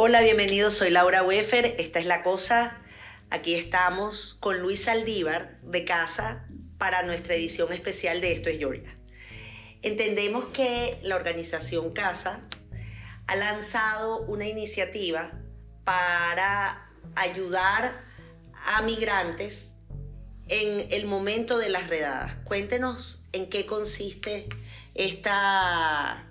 Hola, bienvenidos, soy Laura Weffer, esta es La Cosa. Aquí estamos con Luis Saldívar de Casa para nuestra edición especial de Esto es Georgia. Entendemos que la organización Casa ha lanzado una iniciativa para ayudar a migrantes en el momento de las redadas. Cuéntenos en qué consiste esta...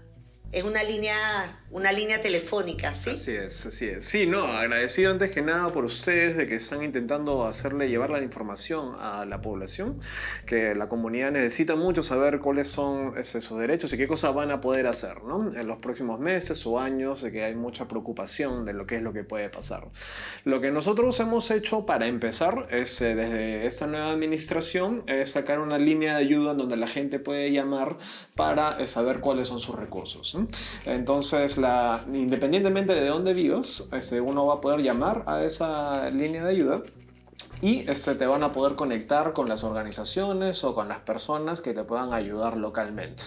Es una línea telefónica, ¿sí? Así es, así es. Sí, no, agradecido antes que nada por ustedes de que están intentando llevar la información a la población, que la comunidad necesita mucho saber cuáles son sus derechos y qué cosas van a poder hacer, ¿no? En los próximos meses o años, de que hay mucha preocupación de lo que es lo que puede pasar. Lo que nosotros hemos hecho para empezar es, desde esta nueva administración, es sacar una línea de ayuda donde la gente puede llamar para saber cuáles son sus recursos, ¿no? Entonces, independientemente de dónde vivas, uno va a poder llamar a esa línea de ayuda y te van a poder conectar con las organizaciones o con las personas que te puedan ayudar localmente.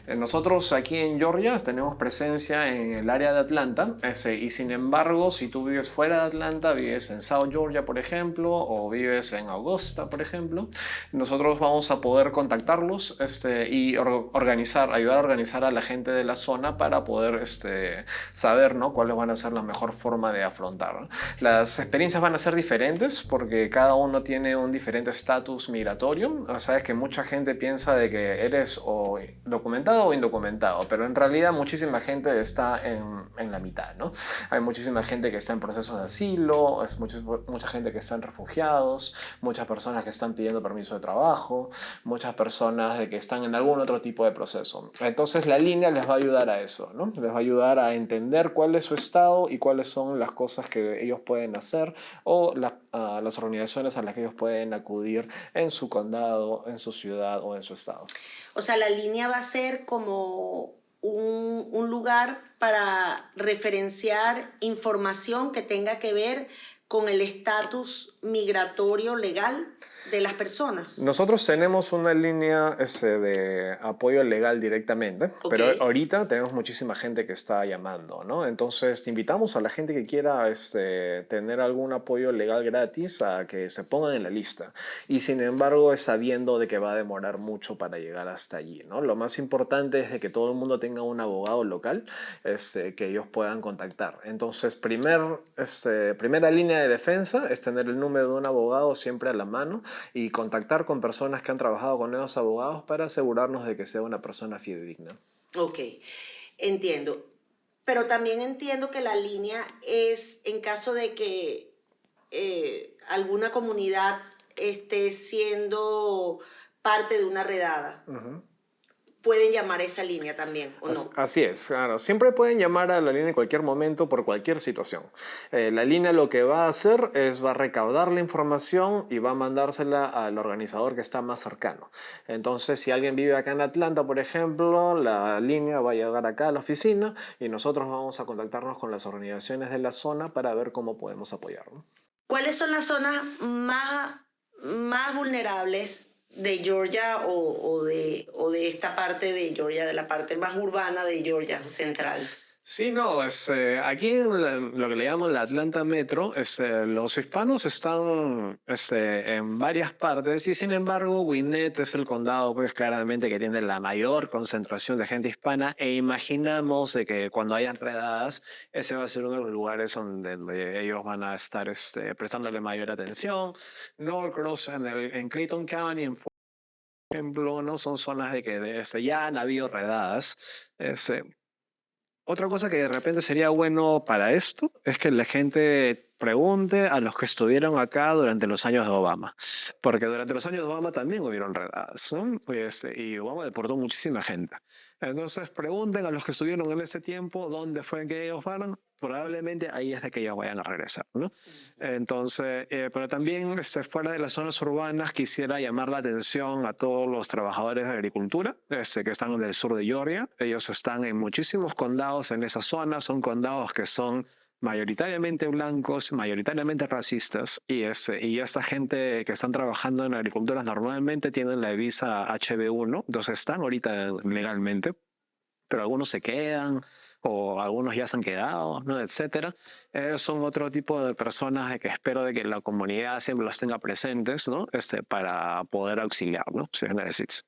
Nosotros aquí en Georgia tenemos presencia en el área de Atlanta, y sin embargo, si tú vives fuera de Atlanta, vives en South Georgia, por ejemplo, o vives en Augusta, por ejemplo, nosotros vamos a poder contactarlos y ayudar a organizar a la gente de la zona para poder saber, ¿no?, cuáles van a ser la mejor forma de afrontar, ¿no? Las experiencias van a ser diferentes porque cada uno tiene un diferente estatus migratorio. Sabes que mucha gente piensa de que eres o documentado o indocumentado, pero en realidad muchísima gente está en la mitad, ¿no? Hay muchísima gente que está en procesos de asilo, mucha gente que están refugiados, muchas personas que están pidiendo permiso de trabajo, muchas personas de que están en algún otro tipo de proceso. Entonces la línea les va a ayudar a eso, ¿no? Les va a ayudar a entender cuál es su estado y cuáles son las cosas que ellos pueden hacer o las organizaciones a las que ellos pueden acudir en su condado, en su ciudad o en su estado. O sea, la línea va a ser como un lugar para referenciar información que tenga que ver con el estatus migratorio legal de las personas. Nosotros tenemos una línea de apoyo legal directamente, pero ahorita tenemos muchísima gente que está llamando, ¿no? Entonces te invitamos a la gente que quiera tener algún apoyo legal gratis a que se pongan en la lista. Y sin embargo, es sabiendo de que va a demorar mucho para llegar hasta allí, ¿no? Lo más importante es de que todo el mundo tenga un abogado local que ellos puedan contactar. Entonces, primera línea de defensa es tener el número de un abogado siempre a la mano y contactar con personas que han trabajado con esos abogados para asegurarnos de que sea una persona fidedigna. Ok, entiendo. Pero también entiendo que la línea es en caso de que alguna comunidad esté siendo parte de una redada. Pueden llamar a esa línea también, ¿o no? Así es, claro. Siempre pueden llamar a la línea en cualquier momento por cualquier situación. La línea lo que va a hacer es va a recaudar la información y va a mandársela al organizador que está más cercano. Entonces, si alguien vive acá en Atlanta, por ejemplo, la línea va a llegar acá a la oficina y nosotros vamos a contactarnos con las organizaciones de la zona para ver cómo podemos apoyarlo. ¿Cuáles son las zonas más vulnerables de Georgia o de esta parte de Georgia, de la parte más urbana de Georgia central? Sí, no, aquí en lo que le llaman la Atlanta Metro, los hispanos están en varias partes y sin embargo Gwinnett es el condado pues claramente que tiene la mayor concentración de gente hispana e imaginamos de que cuando hayan redadas ese va a ser uno de los lugares donde ellos van a estar prestándole mayor atención. Norcross en Clayton County, por ejemplo, no son zonas de que ya han habido redadas. Otra cosa que de repente sería bueno para esto es que la gente pregunte a los que estuvieron acá durante los años de Obama, porque durante los años de Obama también hubieron redadas, ¿no? Y Obama deportó muchísima gente. Entonces pregunten a los que estuvieron en ese tiempo dónde fue que ellos fueron, probablemente ahí es de que ellos vayan a regresar, ¿no? Entonces, pero también fuera de las zonas urbanas quisiera llamar la atención a todos los trabajadores de agricultura que están en el sur de Georgia. Ellos están en muchísimos condados en esa zona, son condados que son mayoritariamente blancos, mayoritariamente racistas, y esta gente que están trabajando en agricultura normalmente tienen la visa HB1, entonces están ahorita legalmente, pero algunos se quedan o algunos ya se han quedado, ¿no? Etcétera. Son otro tipo de personas de que espero de que la comunidad siempre los tenga presentes, ¿no? Para poder auxiliar, ¿no? Si es necesario.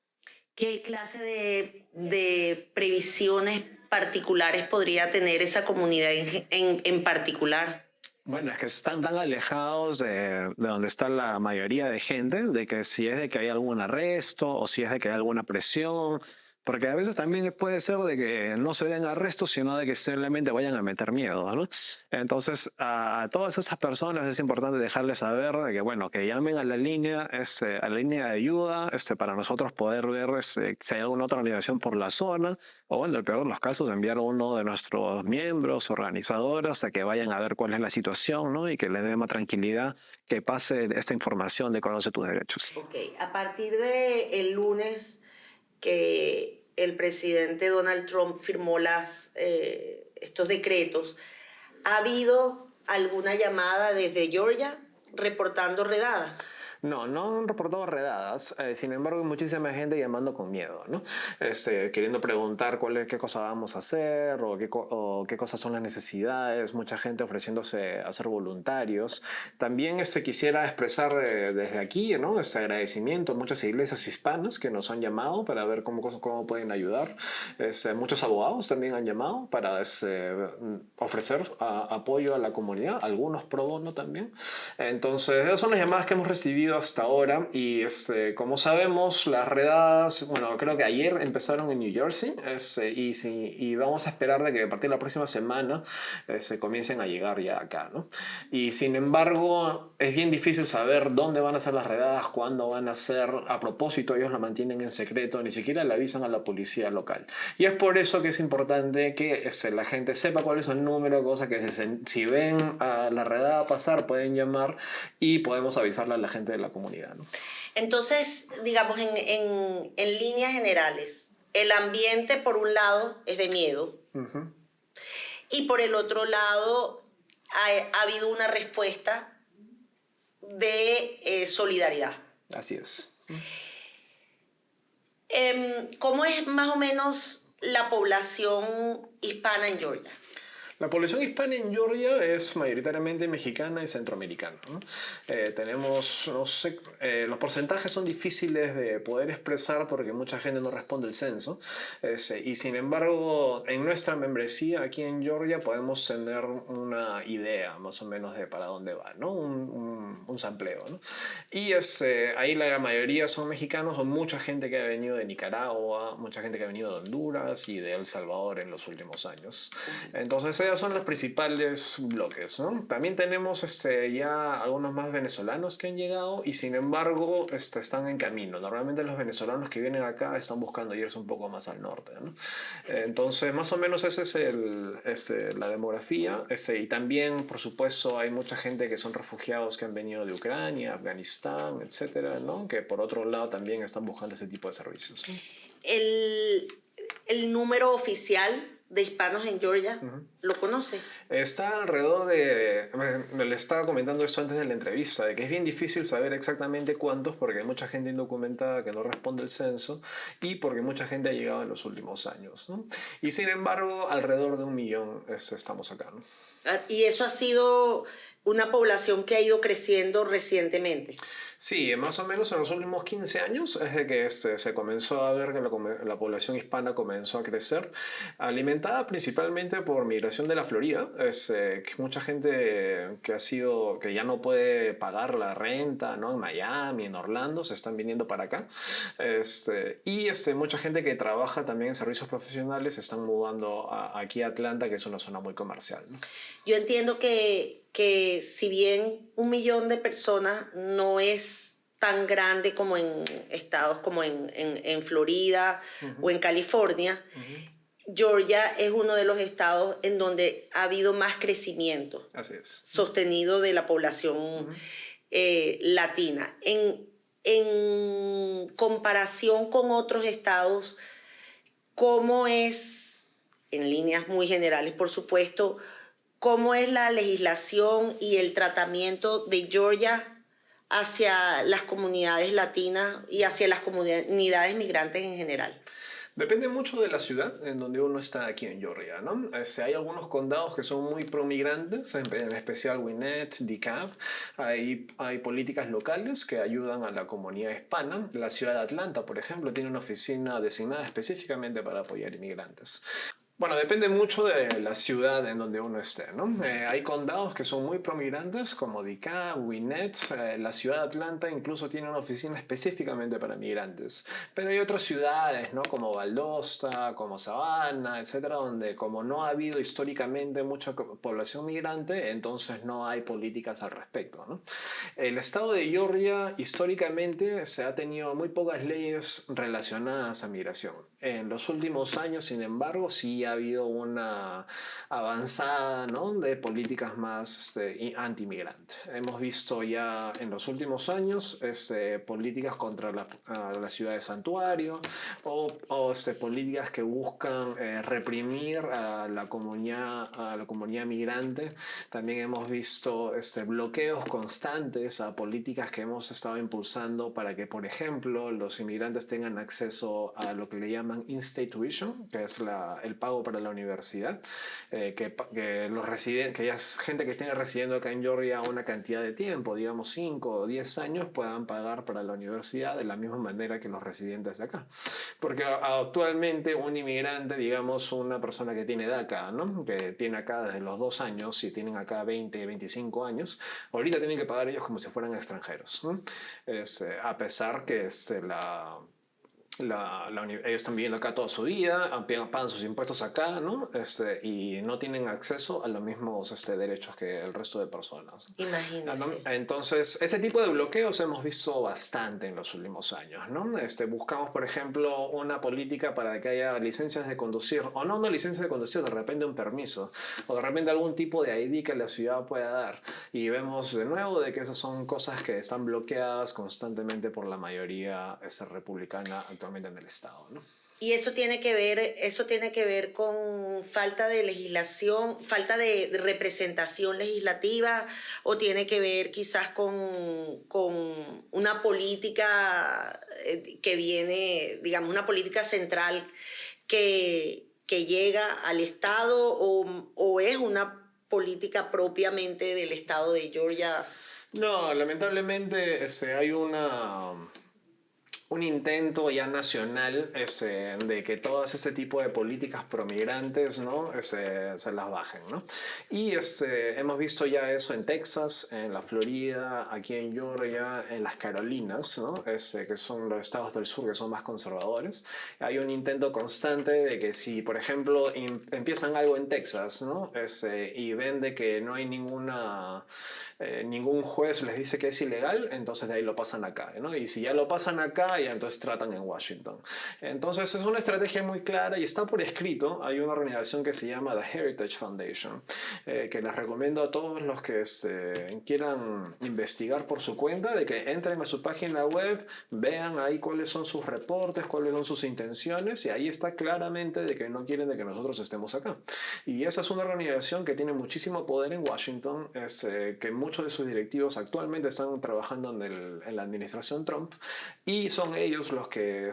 ¿Qué clase de previsiones particulares podría tener esa comunidad en particular? Bueno, es que están tan alejados de donde está la mayoría de gente, de que si es de que hay algún arresto o si es de que hay alguna presión, porque a veces también puede ser de que no se den arrestos, sino de que simplemente vayan a meter miedo, ¿no? Entonces, a todas esas personas es importante dejarles saber de que, bueno, que llamen a la línea de ayuda, para nosotros poder ver si hay alguna otra organización por la zona, o bueno, en el peor de los casos, enviar a uno de nuestros miembros, organizadores, a que vayan a ver cuál es la situación, ¿no? Y que les dé más tranquilidad que pase esta información de conoce tus derechos. Ok, a partir del lunes que el presidente Donald Trump firmó estos decretos, ¿ha habido alguna llamada desde Georgia reportando redadas? No, no han reportado redadas. Sin embargo, hay muchísima gente llamando con miedo, ¿no? Queriendo preguntar qué cosa vamos a hacer o qué cosas son las necesidades. Mucha gente ofreciéndose a ser voluntarios. También quisiera expresar desde aquí, ¿no? Este agradecimiento a muchas iglesias hispanas que nos han llamado para ver cómo pueden ayudar. Muchos abogados también han llamado para ofrecer apoyo a la comunidad, algunos pro bono también. Entonces, esas son las llamadas que hemos recibido hasta ahora y como sabemos las redadas, bueno, creo que ayer empezaron en New Jersey y vamos a esperar de que a partir de la próxima semana se comiencen a llegar ya acá, ¿no? Y sin embargo es bien difícil saber dónde van a ser las redadas, cuándo van a ser. A propósito, ellos lo mantienen en secreto, ni siquiera le avisan a la policía local, y es por eso que es importante que la gente sepa cuál es el número, cosa que si ven a la redada pasar pueden llamar y podemos avisarle a la gente de la comunidad, ¿no? Entonces, digamos, en líneas generales, el ambiente por un lado es de miedo y por el otro lado ha habido una respuesta de solidaridad. Así es. ¿Cómo es más o menos la población hispana en Georgia? La población hispana en Georgia es mayoritariamente mexicana y centroamericana, ¿no? Tenemos, no sé, los porcentajes son difíciles de poder expresar porque mucha gente no responde el censo. Y sin embargo, en nuestra membresía aquí en Georgia podemos tener una idea más o menos de para dónde va, ¿no? Un sampleo, ¿no? Y ahí la mayoría son mexicanos, son mucha gente que ha venido de Nicaragua, mucha gente que ha venido de Honduras y de El Salvador en los últimos años. Entonces, son los principales bloques, ¿no? También tenemos ya algunos más venezolanos que han llegado y sin embargo están en camino. Normalmente los venezolanos que vienen acá están buscando irse un poco más al norte, ¿no? Entonces más o menos esa es la demografía. Y también por supuesto hay mucha gente que son refugiados que han venido de Ucrania, Afganistán, etcétera, ¿no? Que por otro lado también están buscando ese tipo de servicios. El número oficial de hispanos en Georgia, ¿lo conoce? Está alrededor de... Me le estaba comentando esto antes de la entrevista, de que es bien difícil saber exactamente cuántos, porque hay mucha gente indocumentada que no responde el censo y porque mucha gente ha llegado en los últimos años, ¿no? Y sin embargo, alrededor de 1 millón estamos acá, ¿no? Y eso ha sido una población que ha ido creciendo recientemente. Sí, más o menos en los últimos 15 años es de que se comenzó a ver que la población hispana comenzó a crecer, alimentada principalmente por migración de la Florida. Que mucha gente que ya no puede pagar la renta, ¿no? En Miami, en Orlando, se están viniendo para acá. Y mucha gente que trabaja también en servicios profesionales se están mudando aquí a Atlanta, que es una zona muy comercial, ¿no? Yo entiendo que si bien 1 millón de personas no es tan grande como en estados como en Florida o en California, Georgia es uno de los estados en donde ha habido más crecimiento. Así es. Sostenido de la población latina. En comparación con otros estados, ¿cómo es, en líneas muy generales, por supuesto, cómo es la legislación y el tratamiento de Georgia hacia las comunidades latinas y hacia las comunidades migrantes en general? Depende mucho de la ciudad en donde uno está aquí en Georgia, ¿no? Hay algunos condados que son muy promigrantes, en especial Gwinnett, DeKalb. Hay políticas locales que ayudan a la comunidad hispana. La ciudad de Atlanta, por ejemplo, tiene una oficina designada específicamente para apoyar inmigrantes. Bueno, depende mucho de la ciudad en donde uno esté, ¿no? Hay condados que son muy promigrantes, como DeKalb, Gwinnett. La ciudad de Atlanta incluso tiene una oficina específicamente para migrantes. Pero hay otras ciudades, ¿no? Como Valdosta, como Savannah, etcétera, donde como no ha habido históricamente mucha población migrante, entonces no hay políticas al respecto, ¿no? El estado de Georgia históricamente se ha tenido muy pocas leyes relacionadas a migración. En los últimos años, sin embargo, sí ha habido una avanzada, ¿no?, de políticas más anti-migrante. Hemos visto ya en los últimos años políticas contra la ciudad de santuario o políticas que buscan reprimir a la comunidad migrante. También hemos visto bloqueos constantes a políticas que hemos estado impulsando para que, por ejemplo, los inmigrantes tengan acceso a lo que le llaman in-state tuition, que es el pago para la universidad, que los residentes, que ya es gente que esté residiendo acá en Georgia una cantidad de tiempo, digamos 5 o 10 años, puedan pagar para la universidad de la misma manera que los residentes de acá. Porque actualmente un inmigrante, digamos una persona que tiene DACA, ¿no?, que tiene acá desde los 2 años y tienen acá 20, 25 años, ahorita tienen que pagar ellos como si fueran extranjeros, ¿no? A pesar que ellos están viviendo acá toda su vida, pagan sus impuestos acá, ¿no? Y no tienen acceso a los mismos derechos que el resto de personas. Imagínese. Entonces, ese tipo de bloqueos hemos visto bastante en los últimos años, ¿no? Buscamos, por ejemplo, una política para que haya licencias de conducir, o no una licencia de conducir, de repente un permiso, o de repente algún tipo de ID que la ciudad pueda dar. Y vemos de nuevo de que esas son cosas que están bloqueadas constantemente por la mayoría republicana actualmente en el Estado, ¿no? Y eso tiene que ver con falta de legislación, falta de representación legislativa, o tiene que ver quizás con una política que viene, digamos, una política central que llega al Estado, o es una política propiamente del Estado de Georgia. No, lamentablemente hay un intento ya nacional de que todas este tipo de políticas promigrantes, ¿no?, se las bajen, ¿no? Y hemos visto ya eso en Texas, en la Florida, aquí en Georgia, en las Carolinas, ¿no?, que son los estados del sur que son más conservadores. Hay un intento constante de que si, por ejemplo, empiezan algo en Texas, ¿no?, y ven de que no hay ningún juez les dice que es ilegal, entonces de ahí lo pasan acá, ¿no? Y si ya lo pasan acá, y entonces tratan en Washington. Entonces es una estrategia muy clara y está por escrito. Hay una organización que se llama The Heritage Foundation, que les recomiendo a todos los que quieran investigar por su cuenta, de que entren a su página web, vean ahí cuáles son sus reportes, cuáles son sus intenciones, y ahí está claramente de que no quieren de que nosotros estemos acá. Y esa es una organización que tiene muchísimo poder en Washington, que muchos de sus directivos actualmente están trabajando en la administración Trump, y son ellos los que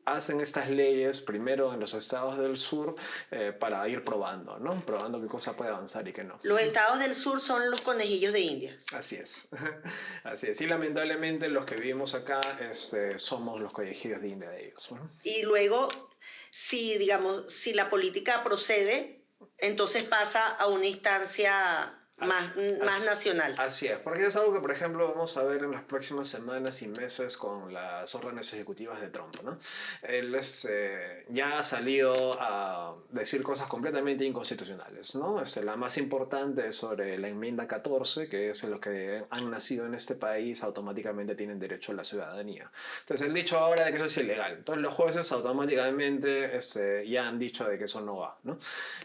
hacen estas leyes primero en los estados del sur para ir probando, ¿no? Probando qué cosa puede avanzar y qué no. Los estados del sur son los conejillos de Indias. Así es. Así es. Y lamentablemente los que vivimos acá somos los conejillos de India de ellos, ¿no? Y luego, si la política procede, entonces pasa a una instancia más nacional. Así es, porque es algo que, por ejemplo, vamos a ver en las próximas semanas y meses con las órdenes ejecutivas de Trump, ¿no? Él ya ha salido a decir cosas completamente inconstitucionales, ¿no? La más importante es sobre la enmienda 14, que es en los que han nacido en este país automáticamente tienen derecho a la ciudadanía. Entonces, el dicho ahora de que eso es ilegal. Entonces, los jueces automáticamente ya han dicho de que eso no va, ¿no?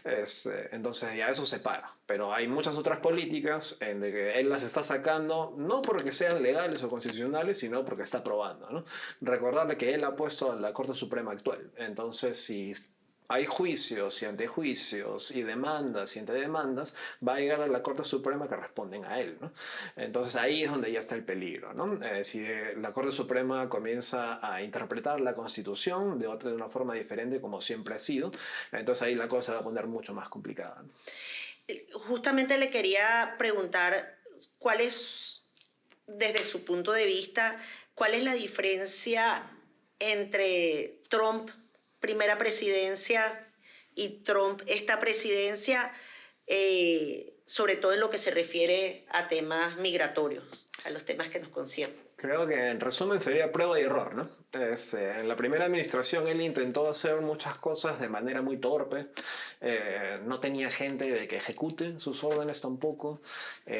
Entonces, ya eso se para. Pero hay muchas otras políticas en de que él las está sacando no porque sean legales o constitucionales, sino porque está aprobando, ¿no? Recordarle que él ha puesto a la Corte Suprema actual. Entonces, si hay juicios y antejuicios y demandas y antedemandas, va a llegar a la Corte Suprema que responden a él, ¿no? Entonces ahí es donde ya está el peligro, ¿no? Si la Corte Suprema comienza a interpretar la Constitución de una forma diferente como siempre ha sido, entonces ahí la cosa va a poner mucho más complicada, ¿no? Justamente le quería preguntar cuál es, desde su punto de vista, cuál es la diferencia entre Trump, primera presidencia, y Trump, esta presidencia, sobre todo en lo que se refiere a temas migratorios, a los temas que nos conciernen. Creo que en resumen sería prueba y error, ¿no? En la primera administración él intentó hacer muchas cosas de manera muy torpe, no tenía gente de que ejecute sus órdenes tampoco,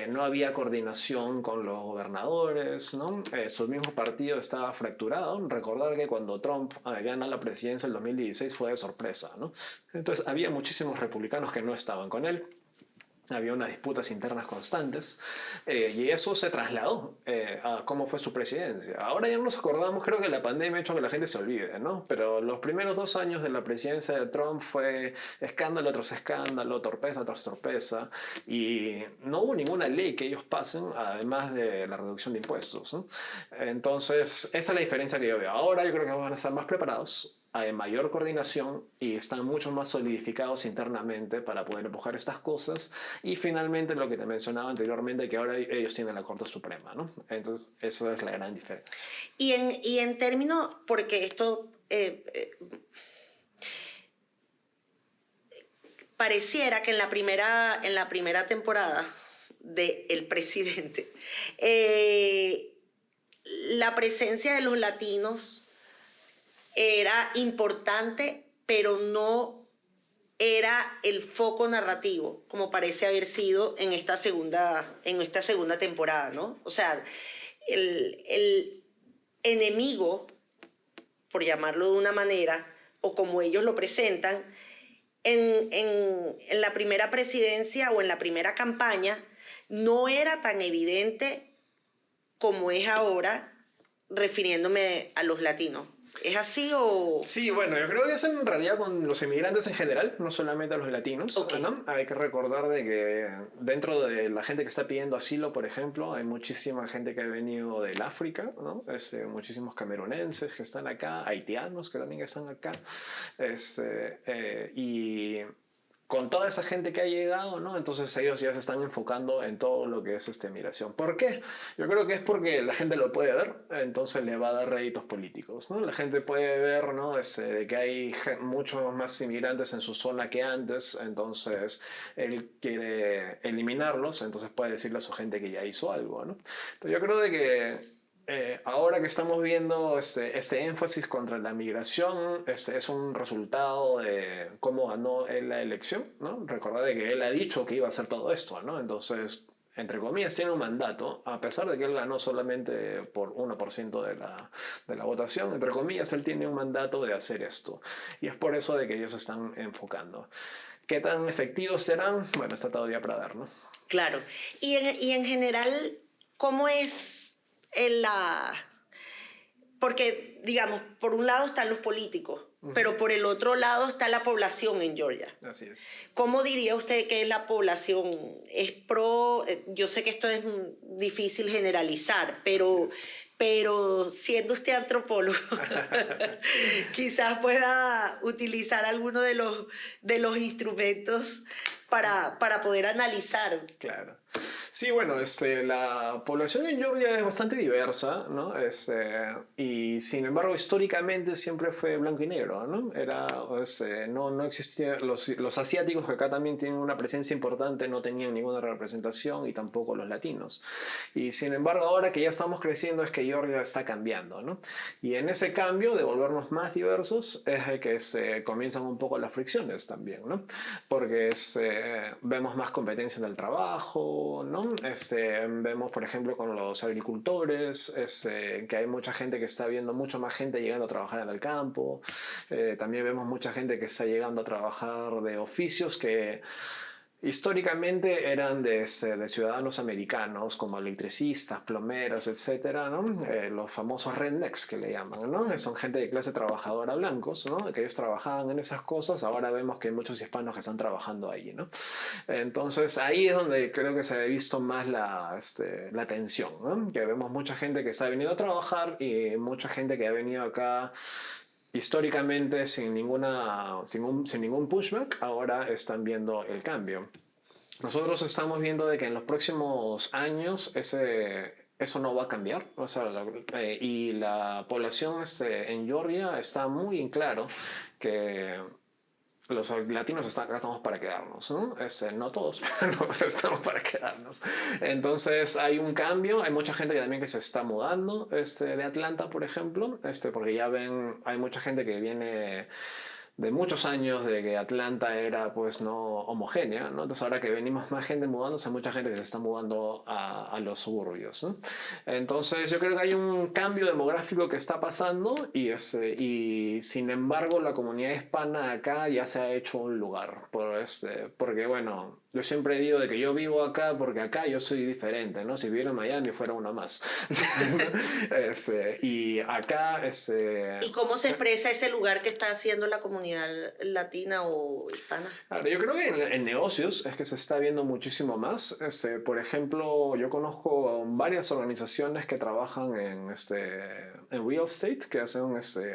no había coordinación con los gobernadores, ¿no? Su mismo partido estaba fracturado. Recordar que cuando Trump gana la presidencia en 2016 fue de sorpresa, ¿no? Entonces había muchísimos republicanos que no estaban con él. Había unas disputas internas constantes y eso se trasladó a cómo fue su presidencia. Ahora ya nos acordamos, creo que la pandemia ha hecho que la gente se olvide, ¿no? Pero los primeros 2 años de la presidencia de Trump fue escándalo tras escándalo, torpeza tras torpeza, y no hubo ninguna ley que ellos pasen, además de la reducción de impuestos, ¿no? Entonces, esa es la diferencia que yo veo. Ahora yo creo que van a estar más preparados, hay mayor coordinación y están mucho más solidificados internamente para poder empujar estas cosas. Y finalmente lo que te mencionaba anteriormente, que ahora ellos tienen la Corte Suprema, ¿no? Entonces, esa es la gran diferencia. Y en términos, porque esto pareciera que en la primera temporada de El Presidente, la presencia de los latinos era importante, pero no era el foco narrativo, como parece haber sido en esta segunda temporada, ¿no? O sea, el enemigo, por llamarlo de una manera, o como ellos lo presentan, en la primera presidencia o en la primera campaña, no era tan evidente como es ahora, refiriéndome a los latinos. ¿Es así o...? Sí, bueno, yo creo que es en realidad con los inmigrantes en general, no solamente a los latinos, Okay. ¿no? Hay que recordar de que dentro de la gente que está pidiendo asilo, por ejemplo, hay muchísima gente que ha venido del África, ¿no? Muchísimos camerunenses que están acá, haitianos que también están acá, y con toda esa gente que ha llegado, ¿no? Entonces ellos ya se están enfocando en todo lo que es migración. ¿Por qué? Yo creo que es porque la gente lo puede ver, entonces le va a dar réditos políticos, ¿no? La gente puede ver, ¿no? De que hay muchos más inmigrantes en su zona que antes, entonces él quiere eliminarlos, entonces puede decirle a su gente que ya hizo algo, ¿no? Entonces yo creo de que ahora que estamos viendo este énfasis contra la migración, es un resultado de cómo ganó él la elección, ¿no? Recordad de que él ha dicho que iba a hacer todo esto, ¿no? Entonces, entre comillas, tiene un mandato, a pesar de que él ganó solamente por 1% de la votación, entre comillas, él tiene un mandato de hacer esto. Y es por eso de que ellos están enfocando. ¿Qué tan efectivos serán? Bueno, está todavía para ver, ¿no? Claro. Y en general, ¿cómo es porque, digamos, por un lado están los políticos, pero por el otro lado está la población en Georgia? Así es. ¿Cómo diría usted que es la población? ¿Es pro? Yo sé que esto es difícil generalizar, pero siendo usted antropólogo, quizás pueda utilizar alguno de los instrumentos para poder analizar. Claro. Sí, bueno, la población en Georgia es bastante diversa, ¿no? Y sin embargo, históricamente siempre fue blanco y negro, ¿no? No existía, los asiáticos que acá también tienen una presencia importante no tenían ninguna representación y tampoco los latinos. Y sin embargo, ahora que ya estamos creciendo es que Georgia está cambiando, ¿no? Y en ese cambio de volvernos más diversos es de que comienzan un poco las fricciones también, ¿no? Porque vemos más competencia en el trabajo, ¿no? Vemos, por ejemplo, con los agricultores, que hay mucha gente que está viendo, mucha más gente llegando a trabajar en el campo. También vemos mucha gente que está llegando a trabajar de oficios que Históricamente eran de ciudadanos americanos como electricistas, plomeros, etcétera, ¿no? Los famosos rednecks que le llaman, ¿no? Son gente de clase trabajadora blancos, ¿no? Que ellos trabajaban en esas cosas. Ahora vemos que hay muchos hispanos que están trabajando ahí, ¿no? Entonces ahí es donde creo que se ha visto más la tensión, ¿no? Que vemos mucha gente que está viniendo a trabajar y mucha gente que ha venido acá históricamente sin ningún pushback, ahora están viendo el cambio. Nosotros estamos viendo de que en los próximos años eso no va a cambiar. O sea, y la población en Georgia está muy en claro que los latinos acá estamos para quedarnos, ¿no? No todos, pero estamos para quedarnos. Entonces hay un cambio, hay mucha gente que también que se está mudando de Atlanta, por ejemplo, porque ya ven, hay mucha gente que viene de muchos años de que Atlanta era pues no homogénea, ¿no? Entonces ahora que venimos más gente mudándose, hay mucha gente que se está mudando a los suburbios, ¿no? Entonces yo creo que hay un cambio demográfico que está pasando y sin embargo la comunidad hispana acá ya se ha hecho un lugar, porque bueno, yo siempre digo de que yo vivo acá porque acá yo soy diferente, ¿no? Si viviera en Miami fuera uno más. Y acá ¿Y cómo se expresa ese lugar que está haciendo la comunidad latina o hispana? Claro, yo creo que en negocios es que se está viendo muchísimo más. Por ejemplo, yo conozco varias organizaciones que trabajan en real estate, que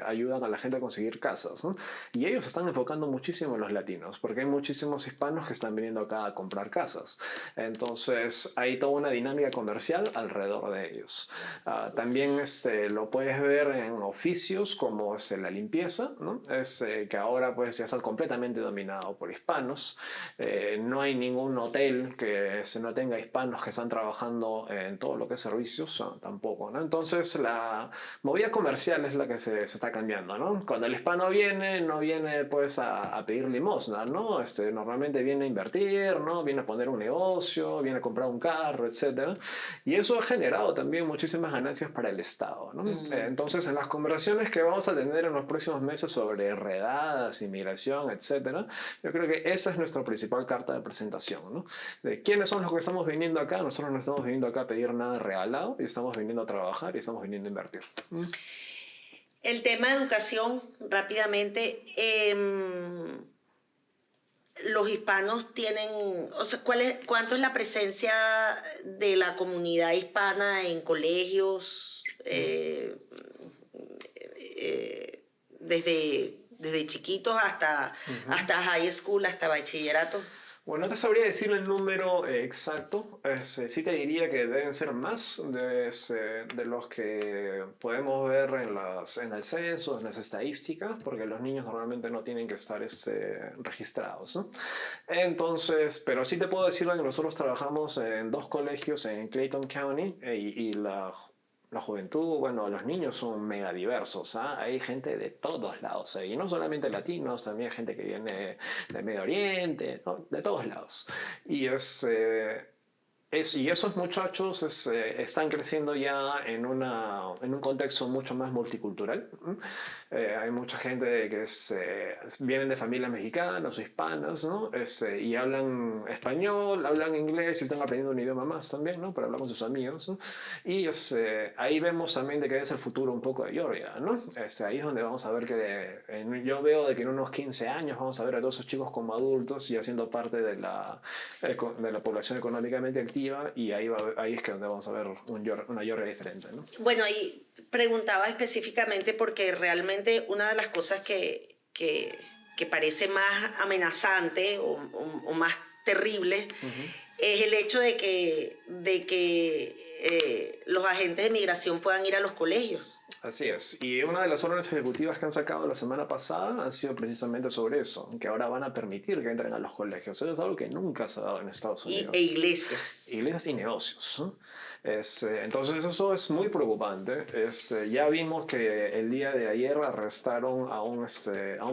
ayudan a la gente a conseguir casas, ¿no? Y ellos están enfocando muchísimo en los latinos, porque hay muchísimos hispanos que están viniendo acá a comprar casas. Entonces, hay toda una dinámica comercial alrededor de ellos. También lo puedes ver en oficios como la limpieza, ¿no? Que ahora pues ya está completamente dominado por hispanos. No hay ningún hotel que no tenga hispanos que están trabajando en todo lo que es servicios, tampoco, ¿no? Entonces la movida comercial es la que se está cambiando, ¿no? Cuando el hispano viene, no viene pues a pedir limosna, ¿no? Normalmente viene a invertir, ¿no? Viene a poner un negocio, viene a comprar un carro, etc. Y eso ha generado también muchísimas ganancias para el Estado, ¿no? Entonces en las conversaciones que vamos a tener en los próximos meses sobre redadas, inmigración, etcétera, yo creo que esa es nuestra principal carta de presentación, ¿no? De quiénes son los que estamos viniendo acá. Nosotros no estamos viniendo acá a pedir nada regalado, y estamos viniendo a trabajar y estamos viniendo a invertir. El tema de educación, rápidamente. Los hispanos tienen, o sea, ¿cuánto es la presencia de la comunidad hispana en colegios? Desde chiquitos hasta high school, hasta bachillerato. Bueno, no te sabría decir el número exacto. Sí te diría que deben ser más de los que podemos ver en el censo, en las estadísticas, porque los niños normalmente no tienen que estar registrados, ¿no? Entonces, pero sí te puedo decir que nosotros trabajamos en 2 colegios en Clayton County y la juventud, bueno, los niños son mega diversos, ¿ah? Hay gente de todos lados, y no solamente latinos, también gente que viene del Medio Oriente, ¿no? De todos lados. Y y esos muchachos están creciendo ya en un contexto mucho más multicultural. Hay mucha gente que vienen de familias mexicanas o hispanas, ¿no? Y hablan español, hablan inglés y están aprendiendo un idioma más también, ¿no? Para hablar con sus amigos, ¿no? Y ahí vemos también de que es el futuro un poco de Georgia, ¿no? Ahí es donde vamos a ver yo veo de que en unos 15 años vamos a ver a todos esos chicos como adultos y haciendo parte de la población económicamente activa, y ahí es que donde vamos a ver una Georgia diferente, ¿no? Bueno, y preguntaba específicamente porque realmente una de las cosas que parece más amenazante o más terrible es el hecho de que los agentes de migración puedan ir a los colegios. Así es. Y una de las órdenes ejecutivas que han sacado la semana pasada han sido precisamente sobre eso, que ahora van a permitir que entren a los colegios. Eso es algo que nunca se ha dado en Estados Unidos. E iglesias. Iglesias y negocios, ¿no? Entonces eso es muy preocupante. Ya vimos que el día de ayer arrestaron a un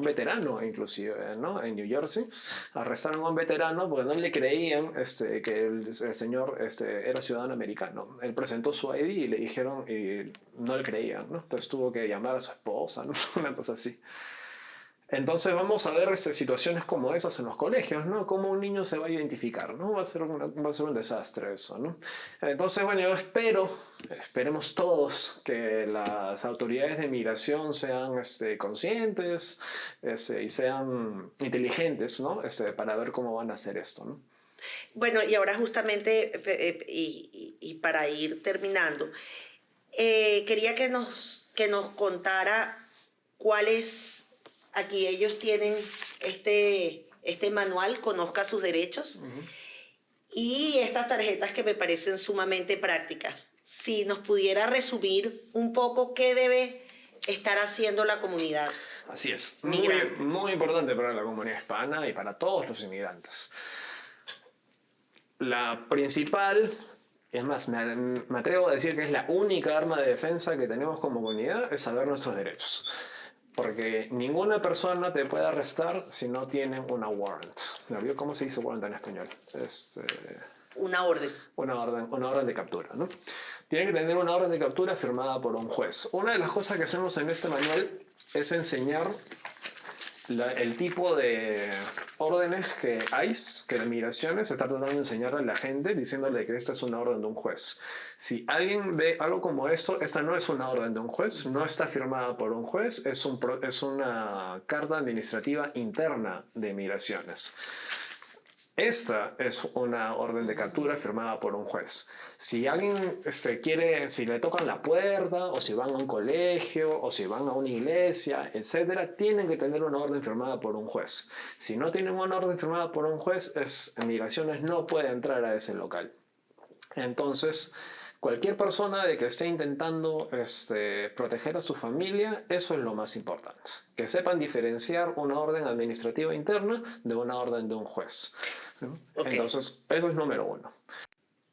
veterano, inclusive, ¿no? En New Jersey. Arrestaron a un veterano porque no le creían que el señor era ciudadano americano. Él presentó su ID y le dijeron, y no le creían, ¿no? Entonces tuvo que llamar a su esposa, ¿no? Una cosa así. Entonces vamos a ver situaciones como esas en los colegios, ¿no? Cómo un niño se va a identificar, ¿no? Va a ser un desastre eso, ¿no? Entonces, bueno, yo esperemos todos que las autoridades de migración sean conscientes y sean inteligentes, ¿no? Para ver cómo van a hacer esto, ¿no? Bueno, y ahora justamente, y para ir terminando, quería que nos contara cuáles, aquí ellos tienen este manual, Conozca sus derechos, y estas tarjetas que me parecen sumamente prácticas. Si nos pudiera resumir un poco qué debe estar haciendo la comunidad. Así es, Migrante. muy importante para la comunidad hispana y para todos los inmigrantes. La principal, es más, me atrevo a decir que es la única arma de defensa que tenemos como comunidad, es saber nuestros derechos. Porque ninguna persona te puede arrestar si no tiene una warrant. ¿Cómo se dice warrant en español? Una orden. Una orden de captura, ¿no? Tiene que tener una orden de captura firmada por un juez. Una de las cosas que hacemos en este manual es enseñar el tipo de órdenes que ICE, que la migraciones está tratando de enseñar a la gente diciéndole que esta es una orden de un juez. Si alguien ve algo como esto, esta no es una orden de un juez, no está firmada por un juez, es una carta administrativa interna de migraciones. Esta es una orden de captura firmada por un juez. Si alguien si le tocan la puerta, o si van a un colegio, o si van a una iglesia, etcétera, tienen que tener una orden firmada por un juez. Si no tienen una orden firmada por un juez, migraciones no puede entrar a ese local. Entonces, cualquier persona que esté intentando proteger a su familia, eso es lo más importante. Que sepan diferenciar una orden administrativa interna de una orden de un juez. Okay. Entonces, eso es número uno.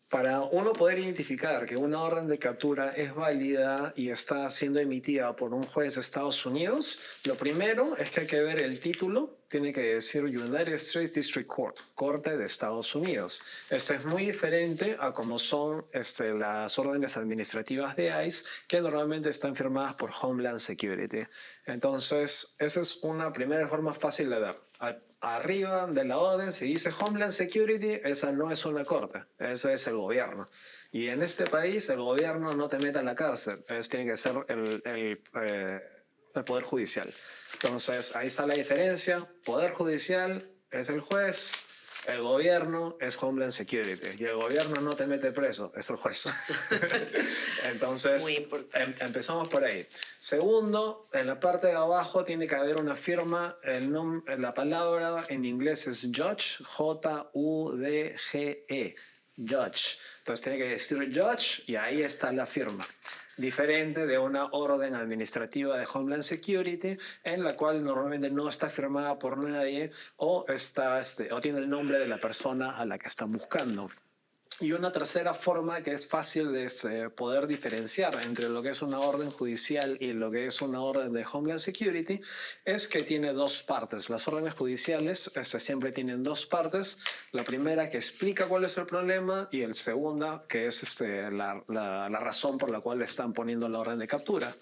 Para uno poder identificar que una orden de captura es válida y está siendo emitida por un juez de Estados Unidos, lo primero es que hay que ver el título. Tiene que decir United States District Court, Corte de Estados Unidos. Esto es muy diferente a como son las órdenes administrativas de ICE, que normalmente están firmadas por Homeland Security. Entonces, esa es una primera forma fácil de ver. Arriba de la orden, si dice Homeland Security, esa no es una corte, ese es el gobierno. Y en este país, el gobierno no te mete en la cárcel, tiene que ser el Poder Judicial. Entonces, ahí está la diferencia. Poder Judicial es el juez, el gobierno es Homeland Security. Y el gobierno no te mete preso, es el juez. Entonces, empezamos por ahí. Segundo, en la parte de abajo tiene que haber una firma. La palabra en inglés es judge, J-U-D-G-E, judge. Entonces tiene que decir judge y ahí está la firma. Diferente de una orden administrativa de Homeland Security en la cual normalmente no está firmada por nadie o tiene el nombre de la persona a la que están buscando. Y una tercera forma que es fácil de poder diferenciar entre lo que es una orden judicial y lo que es una orden de Homeland Security es que tiene dos partes. Las órdenes judiciales siempre tienen dos partes. La primera que explica cuál es el problema y el segunda que es la razón por la cual están poniendo la orden de captura.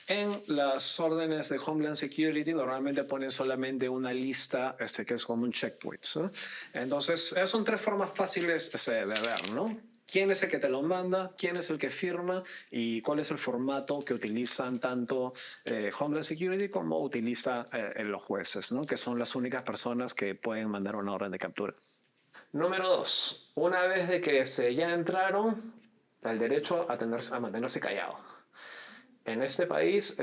En las órdenes de Homeland Security normalmente ponen solamente una lista que es como un checkpoint, ¿no? Entonces, son tres formas fáciles de ver, ¿no? ¿Quién es el que te lo manda? ¿Quién es el que firma? ¿Y cuál es el formato que utilizan tanto Homeland Security como utilizan los jueces, ¿no? Que son las únicas personas que pueden mandar una orden de captura. Número 2. Una vez de que ya entraron, el derecho a mantenerse callado. En este país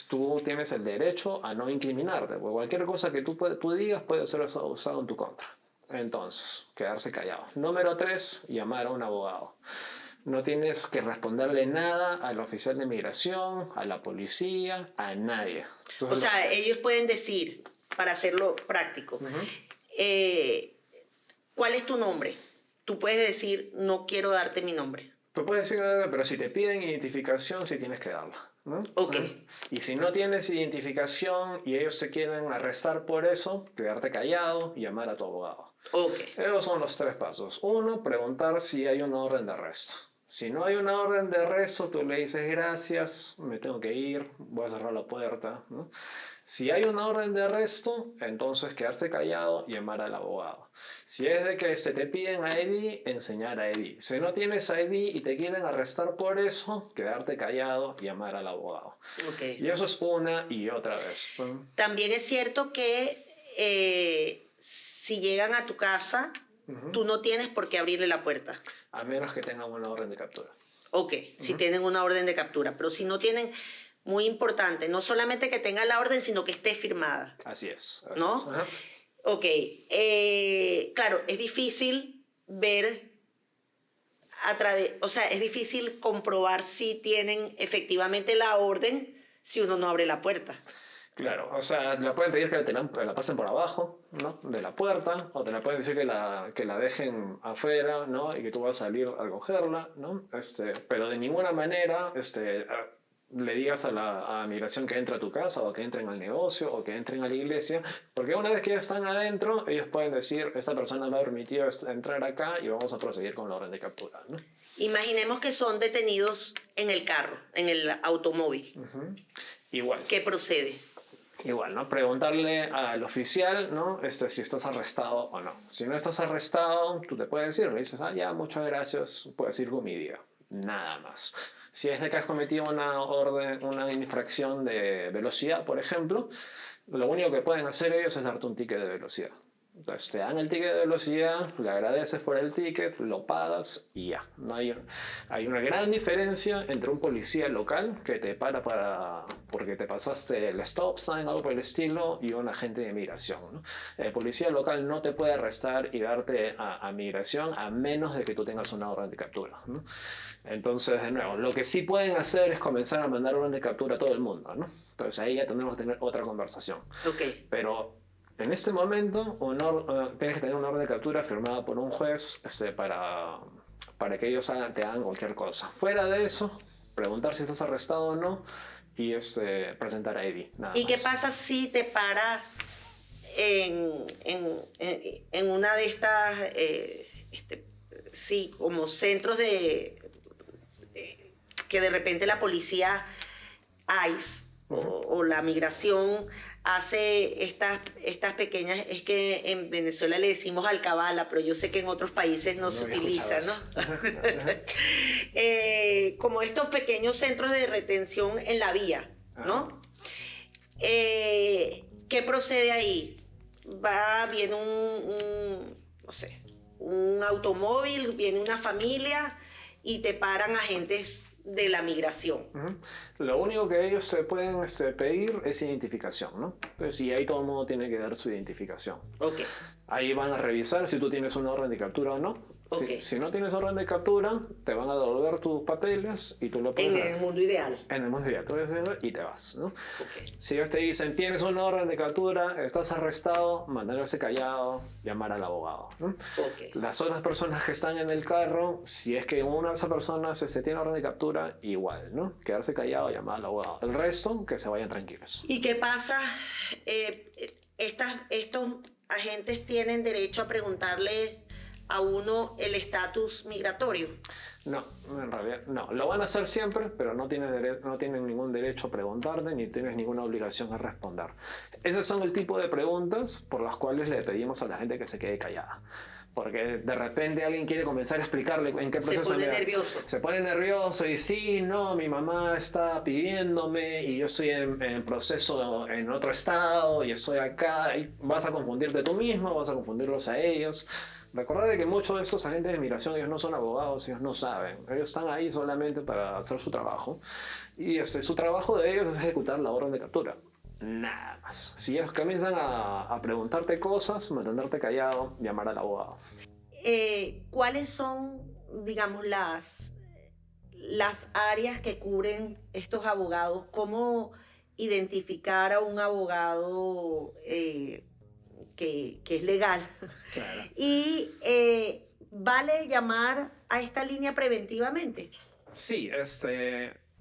tú tienes el derecho a no incriminarte, porque cualquier cosa que tú digas puede ser usado en tu contra. Entonces, quedarse callado. Número 3, llamar a un abogado. No tienes que responderle nada al oficial de migración, a la policía, a nadie. Entonces, o sea, ellos pueden decir, para hacerlo práctico, ¿cuál es tu nombre? Tú puedes decir, no quiero darte mi nombre. Tú puedes decir, pero si te piden identificación, sí tienes que darla, ¿no? Ok. Y si no tienes identificación y ellos te quieren arrestar por eso, quedarte callado y llamar a tu abogado. Ok. Esos son los 3 pasos. 1, preguntar si hay una orden de arresto. Si no hay una orden de arresto, tú le dices gracias, me tengo que ir, voy a cerrar la puerta, ¿no? Si hay una orden de arresto, entonces quedarse callado y llamar al abogado. Si es de que se te piden ID, enseñar ID. Si no tienes ID y te quieren arrestar por eso, quedarte callado y llamar al abogado. Ok. Y eso es una y otra vez. También es cierto que si llegan a tu casa, tú no tienes por qué abrirle la puerta. A menos que tengan una orden de captura. Ok, si tienen una orden de captura. Pero si no tienen, muy importante, no solamente que tenga la orden, sino que esté firmada. Así es. ¿No? Es. Ajá. Ok, claro, es difícil ver a través, o sea, es difícil comprobar si tienen efectivamente la orden si uno no abre la puerta. Claro, o sea, la pueden pedir que la pasen por abajo, ¿no? De la puerta, o te la pueden decir que la dejen afuera, ¿no? Y que tú vas a salir a cogerla, ¿no? Pero de ninguna manera le digas a migración que entre a tu casa, o que entren al negocio, o que entren a la iglesia, porque una vez que ya están adentro, ellos pueden decir, esta persona me ha permitido entrar acá y vamos a proceder con la orden de captura, ¿no? Imaginemos que son detenidos en el carro, en el automóvil. Igual. ¿Qué procede? Igual, ¿no? Preguntarle al oficial, ¿no? Si estás arrestado o no. Si no estás arrestado, tú te puedes ir, le dices, ya, muchas gracias, puedes ir con mi día. Nada más. Si es de que has cometido una infracción de velocidad, por ejemplo, lo único que pueden hacer ellos es darte un ticket de velocidad. Entonces te dan el ticket de velocidad, le agradeces por el ticket, lo pagas y ya. No hay una gran diferencia entre un policía local que te para porque te pasaste el stop sign, algo por el estilo, y un agente de migración, ¿no? El policía local no te puede arrestar y darte a migración a menos de que tú tengas una orden de captura, ¿no? Entonces, de nuevo, lo que sí pueden hacer es comenzar a mandar orden de captura a todo el mundo, ¿no? Entonces ahí ya tendremos que tener otra conversación. Ok. Pero en este momento tienes que tener una orden de captura firmada por un juez para que ellos te hagan cualquier cosa. Fuera de eso, preguntar si estás arrestado o no y presentar ID. Nada ¿Y más. qué pasa si te para en una de estas, sí, como centros que de repente la policía ICE o la migración hace estas pequeñas, es que en Venezuela le decimos alcabala, pero yo sé que en otros países no se utiliza, ¿no? Como estos pequeños centros de retención en la vía, ¿no? ¿Qué procede ahí? Viene no sé, un automóvil, viene una familia y te paran agentes de la migración. Lo único que ellos se pueden pedir es identificación, ¿no? Entonces, y ahí todo el mundo tiene que dar su identificación. Ok. Ahí van a revisar si tú tienes una orden de captura o no. Okay. Si no tienes orden de captura, te van a devolver tus papeles y tú lo puedes En el mundo ideal. En el mundo ideal, tú puedes hacerlo y te vas, ¿no? Okay. Si ellos te dicen, tienes una orden de captura, estás arrestado, mantenerse callado, llamar al abogado, ¿no? Okay. Las otras personas que están en el carro, si es que una de esas personas tiene orden de captura, igual, ¿no? Quedarse callado, llamar al abogado. El resto, que se vayan tranquilos. ¿Y qué pasa? Estos agentes tienen derecho a preguntarle a uno el estatus migratorio. No, en realidad no. Lo van a hacer siempre, pero no tienen ningún derecho a preguntarte ni tienes ninguna obligación a responder. Esos son el tipo de preguntas por las cuales le pedimos a la gente que se quede callada. Porque de repente alguien quiere comenzar a explicarle en qué proceso... Se pone nervioso. Se pone nervioso y sí, no, mi mamá está pidiéndome y yo estoy en proceso en otro estado y estoy acá. Y vas a confundirte tú mismo, vas a confundirlos a ellos. Recordad de que muchos de estos agentes de migración, ellos no son abogados, ellos no saben. Ellos están ahí solamente para hacer su trabajo. Y su trabajo de ellos es ejecutar la orden de captura. Nada más. Si ellos comienzan a preguntarte cosas, mantenerte callado, llamar al abogado. ¿Cuáles son, digamos, las áreas que cubren estos abogados? ¿Cómo identificar a un abogado que es legal? Claro. Y ¿vale llamar a esta línea preventivamente? Sí,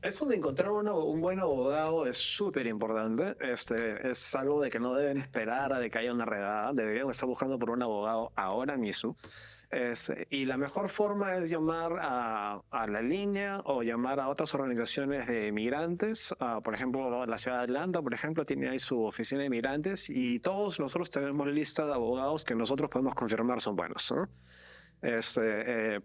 Eso de encontrar un buen abogado es súper importante. Es algo de que no deben esperar a de que haya una redada. Deberían estar buscando por un abogado ahora mismo. Y la mejor forma es llamar a la línea o llamar a otras organizaciones de migrantes. Por ejemplo, la ciudad de Atlanta, por ejemplo, tiene ahí su oficina de migrantes y todos nosotros tenemos lista de abogados que nosotros podemos confirmar son buenos, ¿no?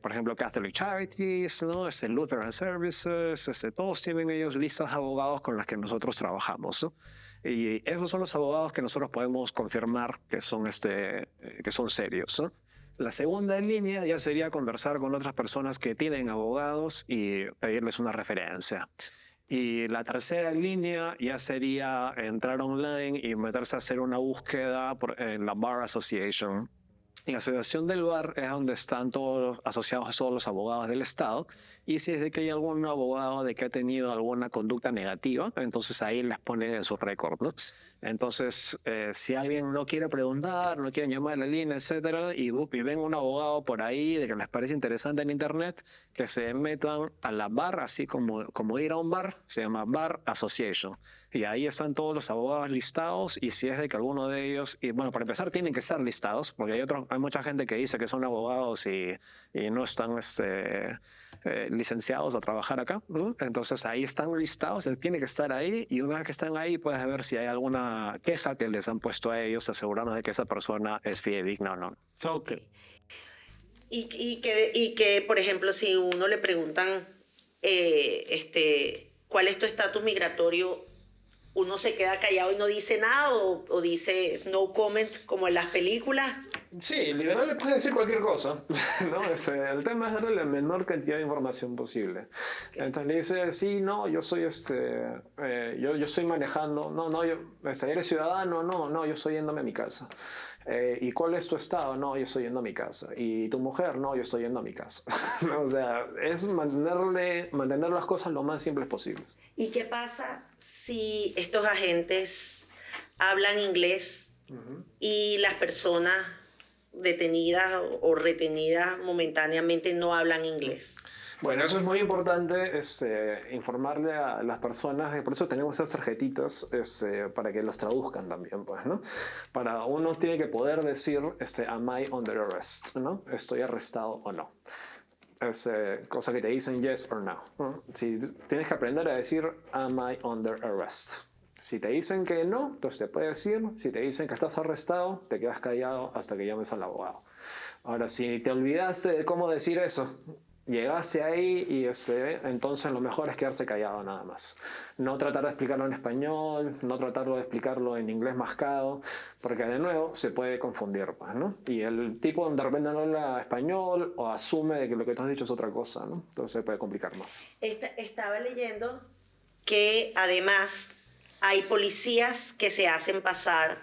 Por ejemplo, Catholic Charities, ¿no? Lutheran Services, todos tienen ellos listas de abogados con las que nosotros trabajamos, ¿no? Y esos son los abogados que nosotros podemos confirmar que son serios, ¿no? La segunda línea ya sería conversar con otras personas que tienen abogados y pedirles una referencia. Y la tercera línea ya sería entrar online y meterse a hacer una búsqueda en la Bar Association. En la asociación del bar es donde están todos asociados a todos los abogados del Estado. Y si es de que hay algún abogado de que ha tenido alguna conducta negativa, entonces ahí les ponen en su récord, ¿no? Entonces, si alguien no quiere preguntar, no quiere llamar a la línea, etcétera, y ven un abogado por ahí de que les parece interesante en internet, que se metan a la bar, así como ir a un bar, se llama Bar Association. Y ahí están todos los abogados listados y si es de que alguno de ellos, y bueno, para empezar tienen que estar listados, porque hay mucha gente que dice que son abogados y no están licenciados a trabajar acá, ¿no? Entonces ahí están listados, tiene que estar ahí y una vez que están ahí puedes ver si hay alguna queja que les han puesto a ellos, asegurarnos de que esa persona es fidedigna o no. Ok. Y que, por ejemplo, si uno le preguntan ¿cuál es tu estatus migratorio? ¿Uno se queda callado y no dice nada o dice no comment como en las películas? Sí, literal le puede decir cualquier cosa, ¿no? El tema es darle la menor cantidad de información posible. Okay. Entonces le dice, sí, no, yo soy yo estoy manejando, no, ¿eres ciudadano? No, yo estoy yéndome a mi casa. ¿Y cuál es tu estado? No, yo estoy yendo a mi casa. ¿Y tu mujer? No, yo estoy yendo a mi casa. ¿No? O sea, es mantener las cosas lo más simples posible. ¿Y qué pasa si estos agentes hablan inglés y las personas detenidas o retenidas momentáneamente no hablan inglés? Bueno, eso es muy importante, informarle a las personas, por eso tenemos esas tarjetitas, para que los traduzcan también, pues, ¿no? Para uno tiene que poder decir, am I under arrest, ¿no? ¿Estoy arrestado o no? Cosa que te dicen yes or no, ¿no? Si tienes que aprender a decir, am I under arrest? Si te dicen que no, entonces te puedes decir. Si te dicen que estás arrestado, te quedas callado hasta que llames al abogado. Ahora, si te olvidaste de cómo decir eso, llegaste ahí y entonces lo mejor es quedarse callado nada más. No tratar de explicarlo en español, no tratarlo de explicarlo en inglés mascado, porque de nuevo se puede confundir, pues, ¿no? Y el tipo de repente no habla español o asume de que lo que tú has dicho es otra cosa, ¿no? Entonces se puede complicar más. Estaba leyendo que además hay policías que se hacen pasar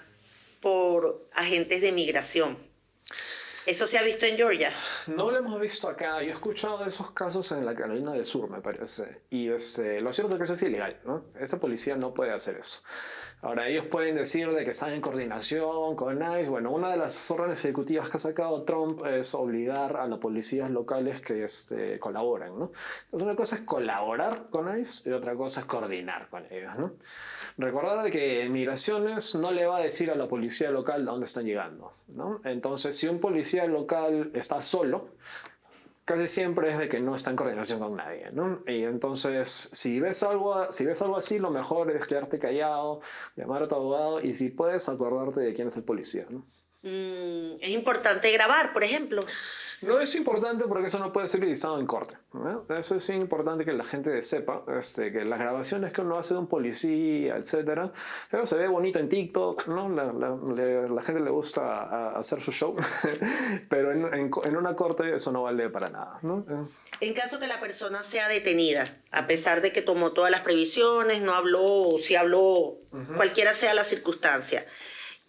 por agentes de migración. ¿Eso se ha visto en Georgia? No lo hemos visto acá. Yo he escuchado de esos casos en la Carolina del Sur, me parece. Y lo cierto es que eso es ilegal, ¿no? Esta policía no puede hacer eso. Ahora, ellos pueden decir de que están en coordinación con ICE. Bueno, una de las órdenes ejecutivas que ha sacado Trump es obligar a las policías locales que colaboren, ¿no? Entonces, una cosa es colaborar con ICE y otra cosa es coordinar con ellos, ¿no? Recordar de que en migraciones no le va a decir a la policía local dónde están llegando, ¿no? Entonces, si un policía local está solo, casi siempre es de que no está en coordinación con nadie, ¿no? Y entonces, si ves algo así, lo mejor es quedarte callado, llamar a tu abogado y si puedes, acordarte de quién es el policía, ¿no? Es importante grabar, por ejemplo. No es importante porque eso no puede ser utilizado en corte, ¿no? Eso es importante que la gente sepa, que las grabaciones que uno hace de un policía, etcétera, eso se ve bonito en TikTok, ¿no? La gente le gusta hacer su show, pero en una corte eso no vale para nada, ¿no? En caso que la persona sea detenida, a pesar de que tomó todas las previsiones, no habló, o si habló, cualquiera sea la circunstancia,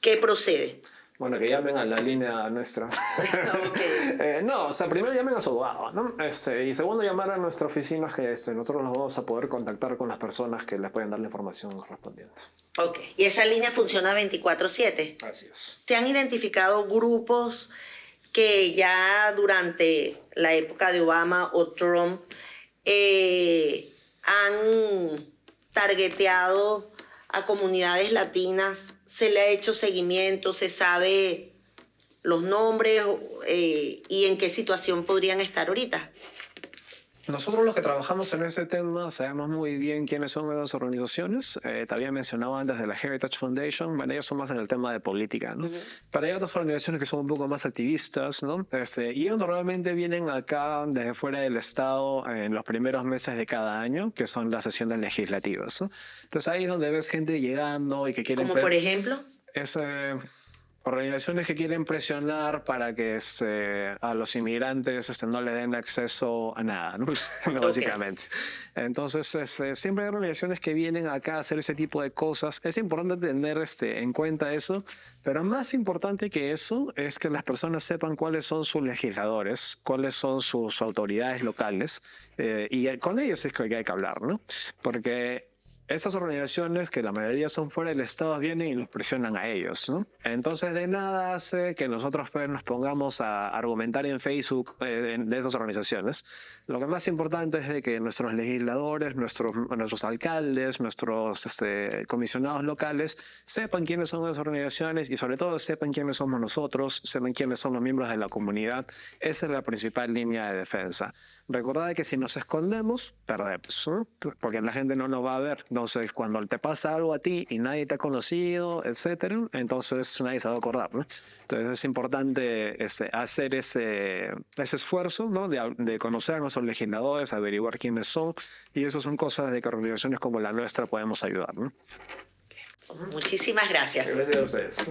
¿qué procede? Bueno, que llamen a la línea nuestra. Okay. No, o sea, primero llamen a su abogado, ¿no? Y segundo, llamar a nuestra oficina que nosotros nos vamos a poder contactar con las personas que les pueden dar la información correspondiente. Ok. ¿Y esa línea funciona 24/7? Así es. ¿Se han identificado grupos que ya durante la época de Obama o Trump han targeteado a comunidades latinas, se le ha hecho seguimiento, se sabe los nombres y en qué situación podrían estar ahorita. Nosotros los que trabajamos en este tema sabemos muy bien quiénes son las organizaciones. Te había mencionado antes de la Heritage Foundation. Bueno, ellos son más en el tema de política, ¿no? Pero hay otras organizaciones que son un poco más activistas, ¿no? Y ellos normalmente vienen acá desde fuera del Estado en los primeros meses de cada año, que son las sesiones legislativas, ¿no? Entonces ahí es donde ves gente llegando y que quieren... Como por ejemplo... Organizaciones que quieren presionar para que a los inmigrantes no le den acceso a nada, ¿no? Básicamente. Entonces, siempre hay organizaciones que vienen acá a hacer ese tipo de cosas. Es importante tener en cuenta eso, pero más importante que eso es que las personas sepan cuáles son sus legisladores, cuáles son sus autoridades locales, y con ellos es que hay que hablar, ¿no? Porque estas organizaciones, que la mayoría son fuera del Estado, vienen y los presionan a ellos, ¿no? Entonces, de nada hace que nosotros pues, nos pongamos a argumentar en Facebook de esas organizaciones. Lo que más importante es de que nuestros legisladores, nuestros alcaldes, nuestros comisionados locales sepan quiénes son las organizaciones y sobre todo sepan quiénes somos nosotros, sepan quiénes son los miembros de la comunidad. Esa es la principal línea de defensa. Recordad que si nos escondemos, perdemos, ¿no? Porque la gente no nos va a ver. Entonces, cuando te pasa algo a ti y nadie te ha conocido, etcétera, entonces nadie se va a acordar, ¿no? Entonces es importante hacer ese esfuerzo, ¿no? De conocer a nuestros legisladores, averiguar quiénes son, y eso son cosas de que organizaciones como la nuestra podemos ayudar, ¿no? Muchísimas gracias. Gracias a ustedes.